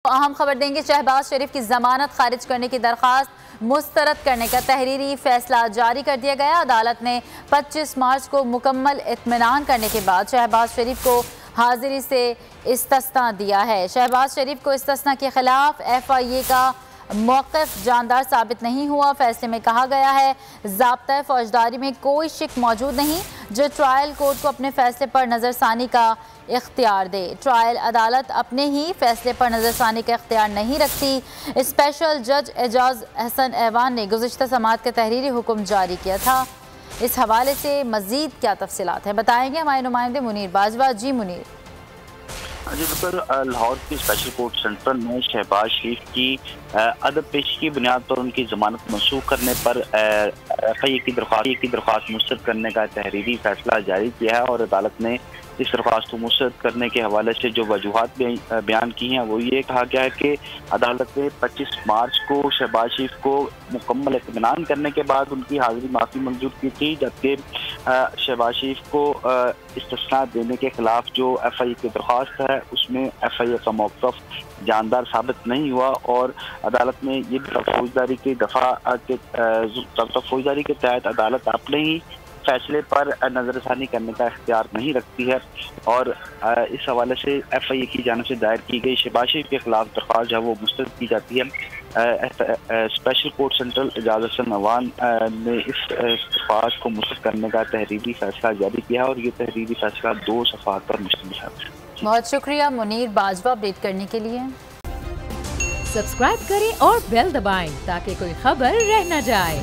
अहम खबर देंगे। शहबाज शरीफ की जमानत खारिज करने की दरखास्त मुस्तरद करने का तहरीरी फैसला जारी कर दिया गया। अदालत ने 25 मार्च को मुकम्मल इत्मीनान करने के बाद शहबाज शरीफ को हाजिरी से इस्तिस्ना दिया है। शहबाज शरीफ को इस्तिस्ना के खिलाफ FIA का मौक़िफ़ जानदार साबित नहीं हुआ। फैसले में कहा गया है ज़ाब्ता फौजदारी में कोई शिक मौजूद नहीं जो ट्रायल कोर्ट को अपने फैसले पर नज़रसानी का इख्तियार दे। ट्रायल अदालत अपने ही फैसले पर नज़रसानी का इख्तियार नहीं रखती। स्पेशल जज एजाज हसन ऐवान ने गुज़िश्ता समाअत का तहरीरी हुक्म जारी किया था। इस हवाले से मज़ीद क्या तफसीलात हैं बताएंगे हमारे नुमाइंदे मुनीर बाजवा। जी मुनीर। जी बिल्कुल, लाहौर की स्पेशल कोर्ट सेंट्रल में शहबाज शरीफ की अदब पेशी की बुनियाद पर उनकी जमानत मंसूख करने पर FIA की दरख्वास्त मुस्तरद करने का तहरीरी फैसला जारी किया है और अदालत ने इस दरख्वास्त को मुस्तरद करने के हवाले से जो वजूहात बयान की हैं वो ये कहा गया है कि अदालत ने 25 मार्च को शहबाज शरीफ को मुकम्मल इत्मीनान करने के बाद उनकी हाजिरी माफ़ी मंजूर की थी, जबकि शहबाज शरीफ को इस्तिस्ना देने के खिलाफ जो FIA की दरख्वास्त है उसमें FIA का मौक़िफ़ जानदार साबित नहीं हुआ और अदालत ने ये फौजदारी के तहत अदालत अपने ही फैसले पर नज़रसानी करने का इख्तियार नहीं रखती है और इस हवाले से FIA की जानिब से दायर की गई शहबाज शरीफ के खिलाफ दरख्वास्त जो है वो मुस्तरद की जाती है। Special court central Ejaz Hasan Awan ने इस दरख्वास्त को मुस्तरद करने का तहरीरी फैसला जारी किया और ये तहरीरी फैसला 2 सफ़हात पर मुश्तमिल है। बहुत शुक्रिया मुनीर बाजवा अपडेट करने के लिए। सब्सक्राइब करें और बेल दबाएं ताकि कोई खबर रह न जाए।